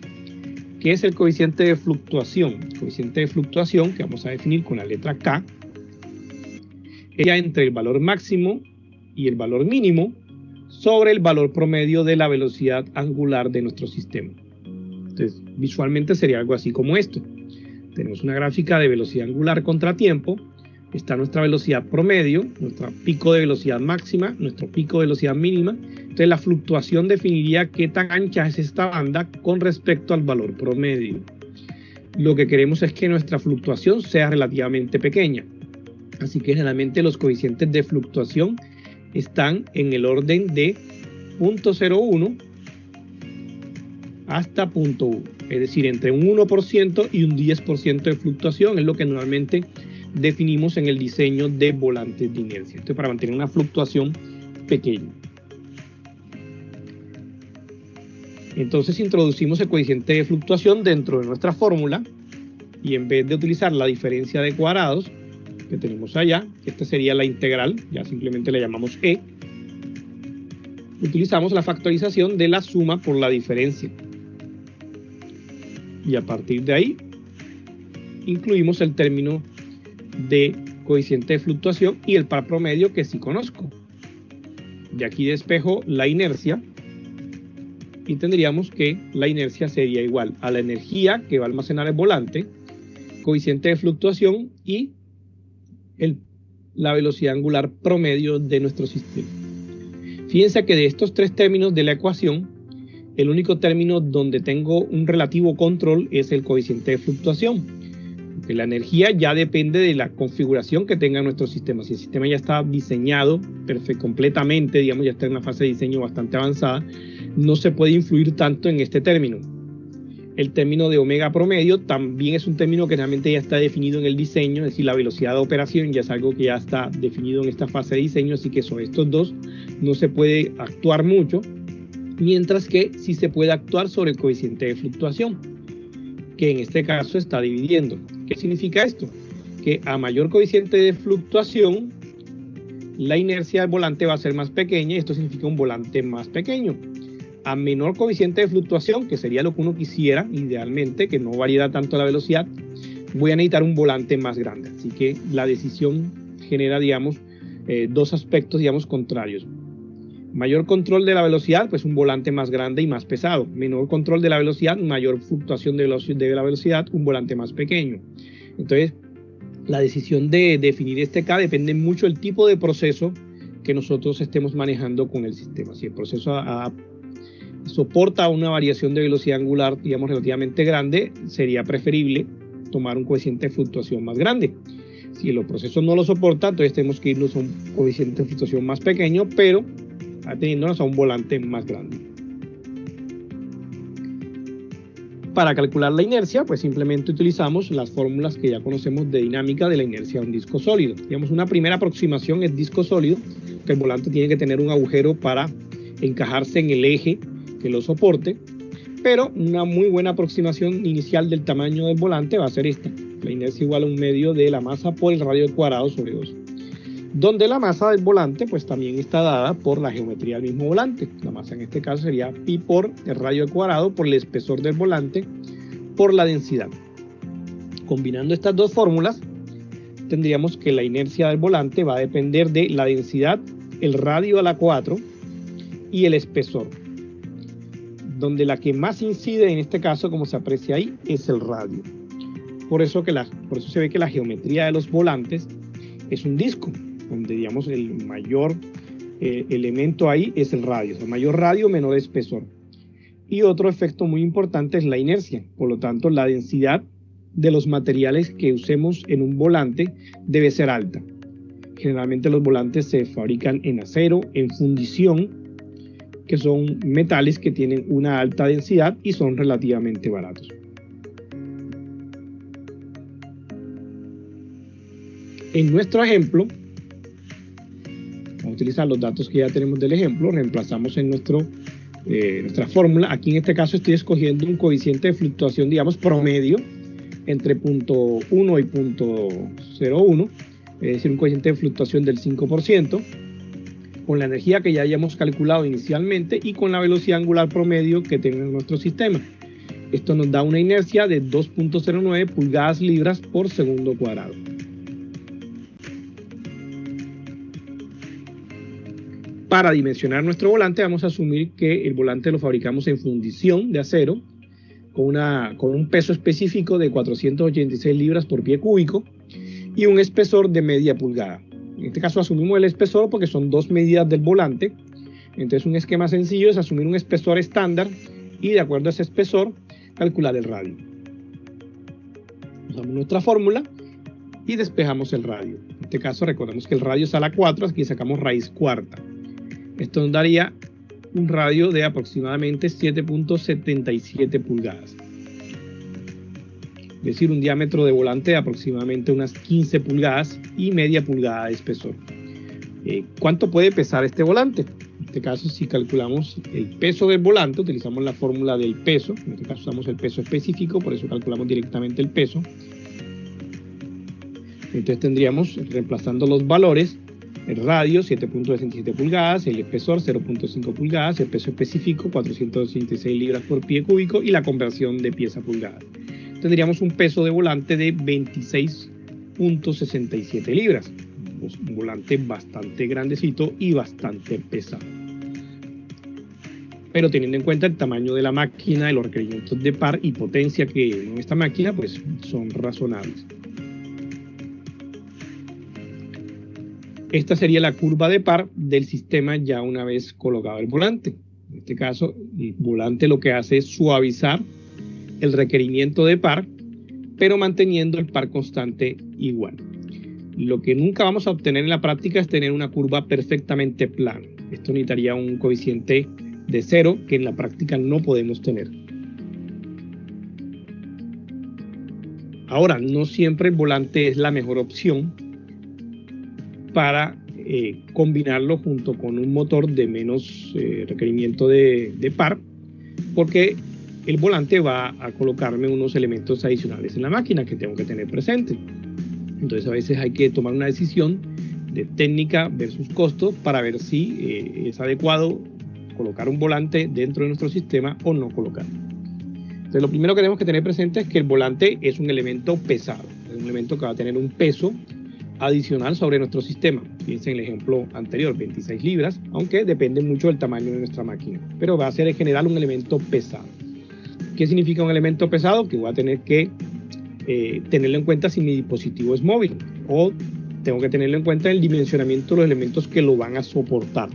¿Qué es el coeficiente de fluctuación? El coeficiente de fluctuación, que vamos a definir con la letra K, es entre el valor máximo y el valor mínimo sobre el valor promedio de la velocidad angular de nuestro sistema. Entonces, visualmente sería algo así como esto. Tenemos una gráfica de velocidad angular contra tiempo. Está nuestra velocidad promedio, nuestro pico de velocidad máxima, nuestro pico de velocidad mínima. Entonces la fluctuación definiría qué tan ancha es esta banda con respecto al valor promedio. Lo que queremos es que nuestra fluctuación sea relativamente pequeña. Así que generalmente los coeficientes de fluctuación están en el orden de 0.01 hasta 0.1. Es decir, entre un 1% y un 10% de fluctuación es lo que normalmente definimos en el diseño de volantes de inercia. Esto es para mantener una fluctuación pequeña. Entonces introducimos el coeficiente de fluctuación dentro de nuestra fórmula y en vez de utilizar la diferencia de cuadrados que tenemos allá, esta sería la integral, ya simplemente le llamamos E, utilizamos la factorización de la suma por la diferencia. Y a partir de ahí incluimos el término de coeficiente de fluctuación y el par promedio que sí conozco. De aquí despejo la inercia y tendríamos que la inercia sería igual a la energía que va a almacenar el volante, coeficiente de fluctuación y la velocidad angular promedio de nuestro sistema. Fíjense que de estos tres términos de la ecuación, el único término donde tengo un relativo control es el coeficiente de fluctuación. Porque la energía ya depende de la configuración que tenga nuestro sistema. Si el sistema ya está diseñado completamente, digamos, ya está en una fase de diseño bastante avanzada, no se puede influir tanto en este término. El término de omega promedio también es un término que realmente ya está definido en el diseño, es decir, la velocidad de operación ya es algo que ya está definido en esta fase de diseño, así que sobre estos dos no se puede actuar mucho, mientras que sí se puede actuar sobre el coeficiente de fluctuación, que en este caso está dividiendo. ¿Qué significa esto? Que a mayor coeficiente de fluctuación, la inercia del volante va a ser más pequeña y esto significa un volante más pequeño. A menor coeficiente de fluctuación, que sería lo que uno quisiera, idealmente, que no variara tanto la velocidad, voy a necesitar un volante más grande. Así que la decisión genera, digamos, dos aspectos, digamos, contrarios. Mayor control de la velocidad, pues un volante más grande y más pesado. Menor control de la velocidad, mayor fluctuación de la velocidad, un volante más pequeño. Entonces, la decisión de definir este K depende mucho del tipo de proceso que nosotros estemos manejando con el sistema. Si el proceso soporta una variación de velocidad angular, digamos, relativamente grande, sería preferible tomar un coeficiente de fluctuación más grande. Si el proceso no lo soporta, entonces tenemos que irnos a un coeficiente de fluctuación más pequeño, pero ateniéndonos a un volante más grande. Para calcular la inercia, pues simplemente utilizamos las fórmulas que ya conocemos de dinámica de la inercia de un disco sólido. Digamos, una primera aproximación es disco sólido, que el volante tiene que tener un agujero para encajarse en el eje que lo soporte, pero una muy buena aproximación inicial del tamaño del volante va a ser esta. La inercia igual a un medio de la masa por el radio al cuadrado sobre 2. Donde la masa del volante pues también está dada por la geometría del mismo volante. La masa en este caso sería pi por el radio al cuadrado por el espesor del volante por la densidad. Combinando estas dos fórmulas tendríamos que la inercia del volante va a depender de la densidad, el radio a la 4 y el espesor, donde la que más incide en este caso, como se aprecia ahí, es el radio. Por eso se ve que la geometría de los volantes es un disco. donde digamos el mayor elemento ahí es el radio. O sea, mayor radio, menor espesor. Y otro efecto muy importante es la inercia. Por lo tanto, la densidad de los materiales que usemos en un volante debe ser alta. Generalmente los volantes se fabrican en acero, en fundición, que son metales que tienen una alta densidad y son relativamente baratos. En nuestro ejemplo, vamos a utilizar los datos que ya tenemos del ejemplo, reemplazamos en nuestra fórmula. Aquí en este caso estoy escogiendo un coeficiente de fluctuación, digamos, promedio entre 0.1 y 0.01, es decir, un coeficiente de fluctuación del 5%, con la energía que ya hayamos calculado inicialmente y con la velocidad angular promedio que tenga nuestro sistema. Esto nos da una inercia de 2.09 pulgadas libras por segundo cuadrado. Para dimensionar nuestro volante vamos a asumir que el volante lo fabricamos en fundición de acero con un peso específico de 486 libras por pie cúbico y un espesor de media pulgada. En este caso asumimos el espesor porque son dos medidas del volante. Entonces un esquema sencillo es asumir un espesor estándar y de acuerdo a ese espesor calcular el radio. Usamos nuestra fórmula y despejamos el radio. En este caso recordemos que el radio es a la 4, aquí sacamos raíz cuarta. Esto nos daría un radio de aproximadamente 7.77 pulgadas. Es decir, un diámetro de volante de aproximadamente unas 15 pulgadas y media pulgada de espesor. ¿Cuánto puede pesar este volante? En este caso, si calculamos el peso del volante, utilizamos la fórmula del peso. En este caso usamos el peso específico, por eso calculamos directamente el peso. Entonces tendríamos, reemplazando los valores, el radio 7.67 pulgadas, el espesor 0.5 pulgadas, el peso específico 486 libras por pie cúbico y la conversión de pieza a pulgada. Tendríamos un peso de volante de 26.67 libras. Un volante bastante grandecito y bastante pesado. Pero teniendo en cuenta el tamaño de la máquina, los requerimientos de par y potencia que en esta máquina, pues son razonables. Esta sería la curva de par del sistema ya una vez colocado el volante. En este caso, el volante lo que hace es suavizar el requerimiento de par, pero manteniendo el par constante igual. Lo que nunca vamos a obtener en la práctica es tener una curva perfectamente plana. Esto necesitaría un coeficiente de 0 que en la práctica no podemos tener. Ahora, no siempre el volante es la mejor opción para combinarlo junto con un motor de menos requerimiento de par, porque el volante va a colocarme unos elementos adicionales en la máquina que tengo que tener presente. Entonces a veces hay que tomar una decisión de técnica versus costo para ver si es adecuado colocar un volante dentro de nuestro sistema o no colocarlo. Entonces lo primero que tenemos que tener presente es que el volante es un elemento pesado, es un elemento que va a tener un peso adicional sobre nuestro sistema. Fíjense en el ejemplo anterior, 26 libras, aunque depende mucho del tamaño de nuestra máquina, pero va a ser en general un elemento pesado. ¿Qué significa un elemento pesado? Que voy a tener que tenerlo en cuenta si mi dispositivo es móvil, o tengo que tenerlo en cuenta el dimensionamiento de los elementos que lo van a soportar.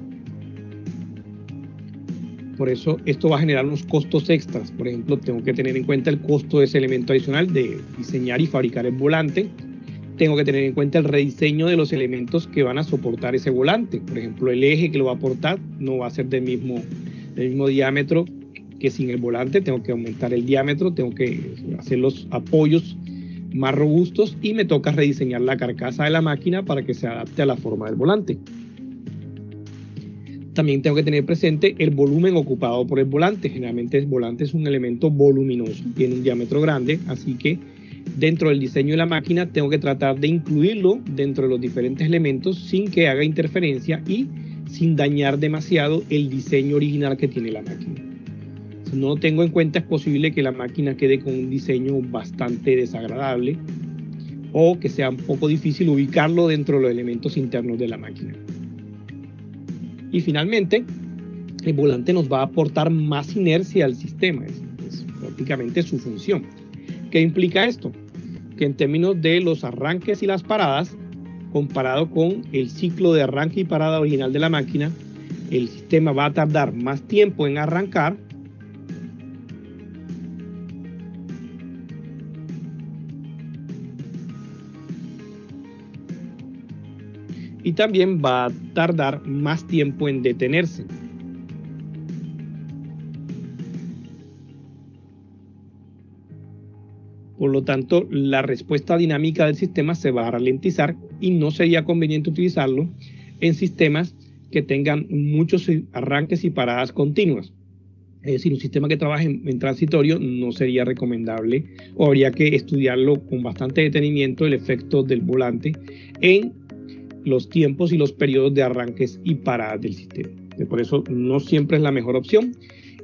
Por eso esto va a generar unos costos extras. Por ejemplo, tengo que tener en cuenta el costo de ese elemento adicional de diseñar y fabricar el volante. Tengo que tener en cuenta el rediseño de los elementos que van a soportar ese volante. Por ejemplo, el eje que lo va a aportar no va a ser del mismo diámetro que sin el volante. Tengo que aumentar el diámetro, tengo que hacer los apoyos más robustos y me toca rediseñar la carcasa de la máquina para que se adapte a la forma del volante. También tengo que tener presente el volumen ocupado por el volante. Generalmente el volante es un elemento voluminoso, tiene un diámetro grande, así que dentro del diseño de la máquina tengo que tratar de incluirlo dentro de los diferentes elementos sin que haga interferencia y sin dañar demasiado el diseño original que tiene la máquina. Si no lo tengo en cuenta, es posible que la máquina quede con un diseño bastante desagradable o que sea un poco difícil ubicarlo dentro de los elementos internos de la máquina. Y finalmente, el volante nos va a aportar más inercia al sistema, es prácticamente su función. ¿Qué implica esto? Que en términos de los arranques y las paradas, comparado con el ciclo de arranque y parada original de la máquina, el sistema va a tardar más tiempo en arrancar y también va a tardar más tiempo en detenerse. Por lo tanto, la respuesta dinámica del sistema se va a ralentizar y no sería conveniente utilizarlo en sistemas que tengan muchos arranques y paradas continuas. Es decir, un sistema que trabaje en transitorio no sería recomendable, o habría que estudiarlo con bastante detenimiento el efecto del volante en los tiempos y los periodos de arranques y paradas del sistema. Por eso no siempre es la mejor opción.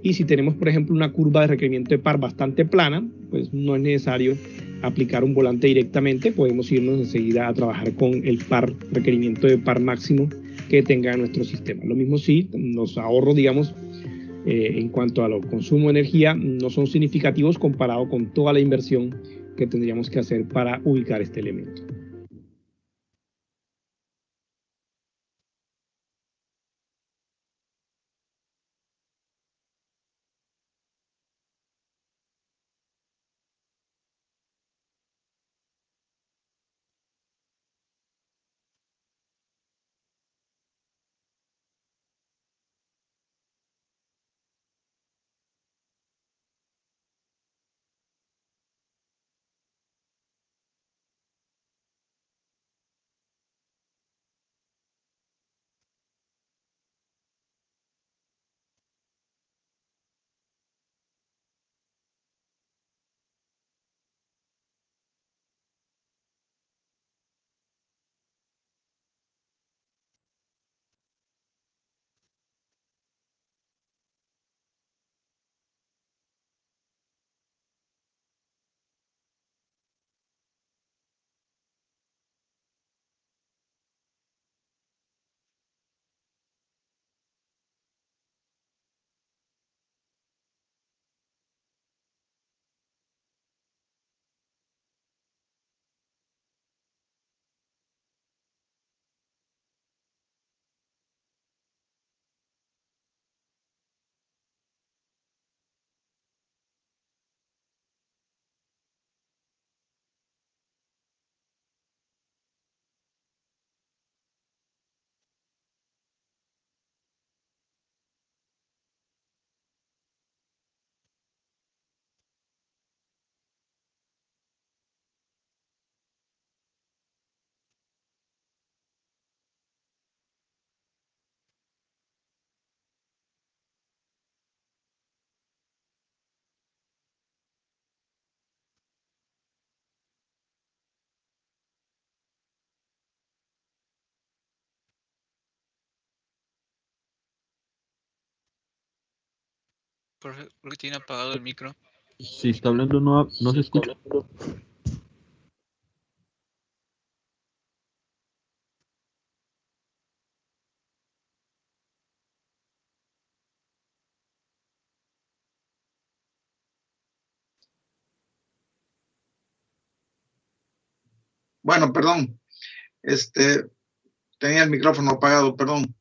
Y si tenemos, por ejemplo, una curva de requerimiento de par bastante plana, pues no es necesario aplicar un volante directamente. Podemos irnos enseguida a trabajar con el par, requerimiento de par máximo que tenga nuestro sistema. Lo mismo si los ahorros, digamos, en cuanto a los consumo de energía, no son significativos comparado con toda la inversión que tendríamos que hacer para ubicar este elemento. Porque tiene apagado el micro. Si está hablando no se escucha. Bueno, perdón. Tenía el micrófono apagado, perdón.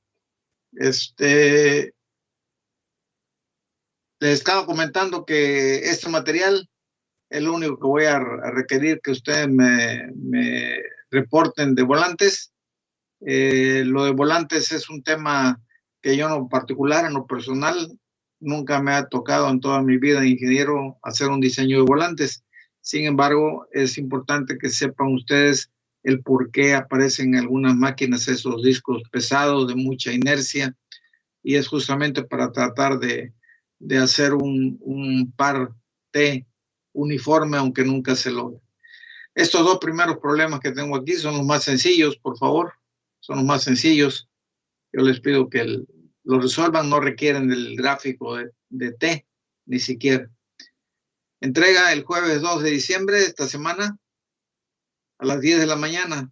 Les estaba comentando que este material es lo único que voy a requerir que ustedes me reporten de volantes. Lo de volantes es un tema que yo en lo particular, en lo personal, nunca me ha tocado en toda mi vida de ingeniero hacer un diseño de volantes. Sin embargo, es importante que sepan ustedes el por qué aparecen en algunas máquinas esos discos pesados de mucha inercia, y es justamente para tratar de hacer un par T uniforme, aunque nunca se logre. Estos dos primeros problemas que tengo aquí son los más sencillos, por favor, son los más sencillos. Yo les pido que lo resuelvan, no requieren del gráfico de T, ni siquiera. Entrega el jueves 2 de diciembre de esta semana a las 10 de la mañana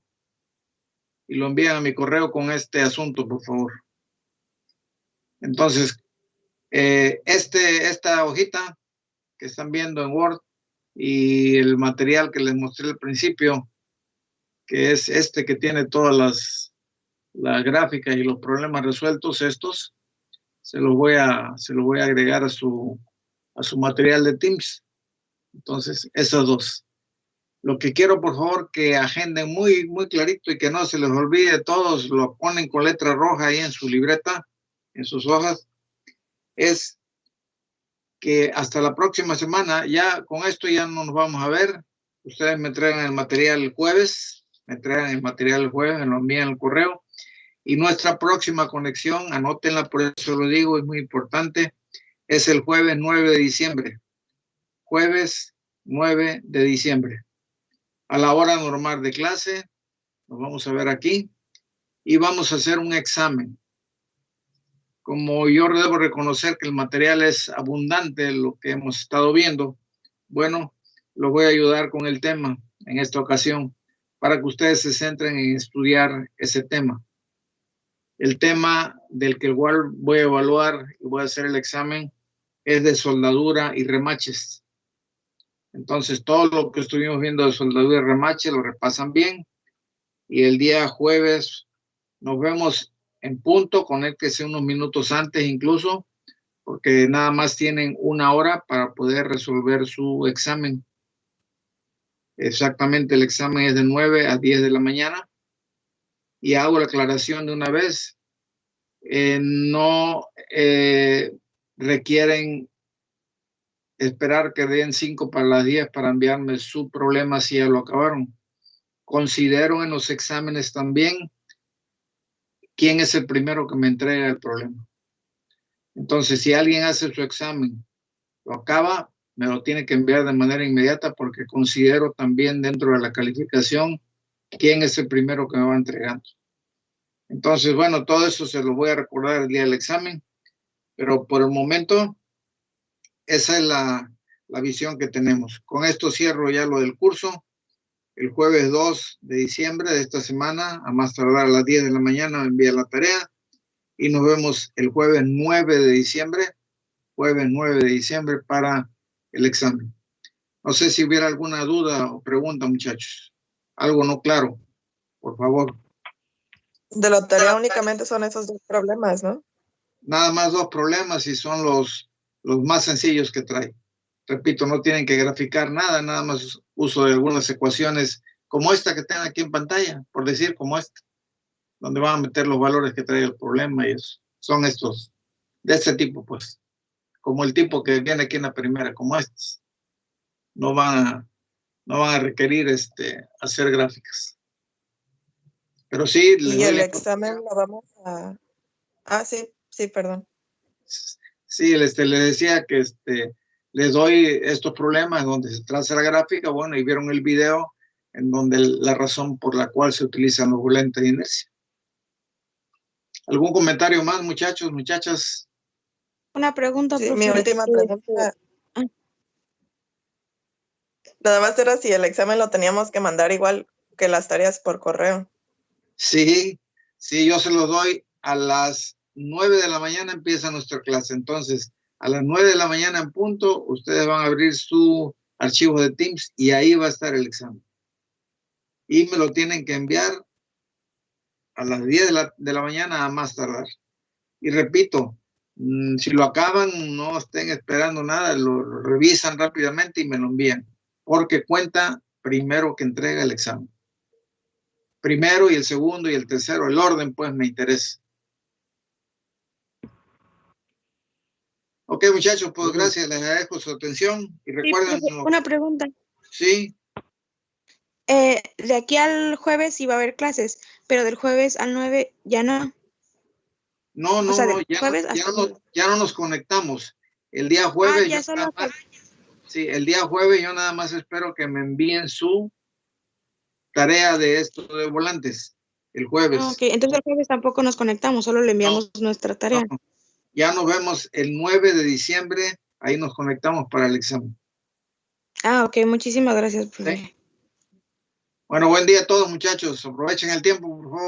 y lo envían a mi correo con este asunto, por favor. Entonces, esta hojita que están viendo en Word y el material que les mostré al principio que es este que tiene todas las gráficas y los problemas resueltos, estos, se los voy a agregar a su material de Teams. Entonces, esos dos. Lo que quiero, por favor, que agenden muy, muy clarito y que no se les olvide, todos lo ponen con letra roja ahí en su libreta, en sus hojas, es que hasta la próxima semana, ya con esto ya no nos vamos a ver. Ustedes me entregan el material el jueves, me lo envían al correo. Y nuestra próxima conexión, anótenla, por eso lo digo, es muy importante, es el jueves 9 de diciembre. Jueves 9 de diciembre. A la hora normal de clase, nos vamos a ver aquí y vamos a hacer un examen. Como yo debo reconocer que el material es abundante, lo que hemos estado viendo, bueno, lo voy a ayudar con el tema en esta ocasión para que ustedes se centren en estudiar ese tema. El tema del que igual voy a evaluar y voy a hacer el examen es de soldadura y remaches. Entonces, todo lo que estuvimos viendo de soldadura y remache lo repasan bien. Y el día jueves nos vemos en punto, conéctese unos minutos antes incluso, porque nada más tienen 1 hora para poder resolver su examen. Exactamente, el examen es de 9 a 10 de la mañana. Y hago la aclaración de una vez. No requieren esperar que den 5 para las 10 para enviarme su problema si ya lo acabaron. Considero en los exámenes también quién es el primero que me entrega el problema. Entonces, si alguien hace su examen, lo acaba, me lo tiene que enviar de manera inmediata porque considero también dentro de la calificación quién es el primero que me va entregando. Entonces, bueno, todo eso se lo voy a recordar el día del examen, pero por el momento esa es la visión que tenemos. Con esto cierro ya lo del curso. El jueves 2 de diciembre de esta semana, a más tardar a las 10 de la mañana, me envía la tarea y nos vemos el jueves 9 de diciembre, para el examen. No sé si hubiera alguna duda o pregunta, muchachos. Algo no claro, por favor. De la tarea únicamente son esos 2 problemas, ¿no? Nada más 2 problemas y son los más sencillos que trae. Repito, no tienen que graficar nada, nada más uso de algunas ecuaciones como esta que tengo aquí en pantalla, por decir como esta, donde van a meter los valores que trae el problema y eso. Son estos, de este tipo, pues, como el tipo que viene aquí en la primera, como estos. No van a requerir hacer gráficas. Pero sí. Y el examen lo vamos a... Ah, sí, perdón. Sí, le decía que les doy estos problemas donde se traza la gráfica, bueno, y vieron el video en donde la razón por la cual se utilizan los lentes de inercia. ¿Algún comentario más, muchachos, muchachas? Una pregunta, sí, mi última pregunta. Nada más era si el examen lo teníamos que mandar igual que las tareas por correo. Sí, yo se los doy a las 9 de la mañana empieza nuestra clase. Entonces, a las 9 de la mañana en punto, ustedes van a abrir su archivo de Teams y ahí va a estar el examen. Y me lo tienen que enviar a las 10 de la mañana a más tardar. Y repito, si lo acaban, no estén esperando nada, lo revisan rápidamente y me lo envían. Porque cuenta primero que entrega el examen. Primero y el segundo y el tercero, el orden pues me interesa. Ok, muchachos, pues gracias, les agradezco su atención y recuerden... Sí, una pregunta. Sí. De aquí al jueves sí va a haber clases, pero del jueves al 9 ya no. No, o sea, ya no nos conectamos. El día jueves... el día jueves yo nada más espero que me envíen su tarea de esto de volantes. El jueves. Ok, entonces el jueves tampoco nos conectamos, solo le enviamos nuestra tarea. No. Ya nos vemos el 9 de diciembre, ahí nos conectamos para el examen. Ok, muchísimas gracias, profe. ¿Sí? Bueno, buen día a todos, muchachos. Aprovechen el tiempo, por favor.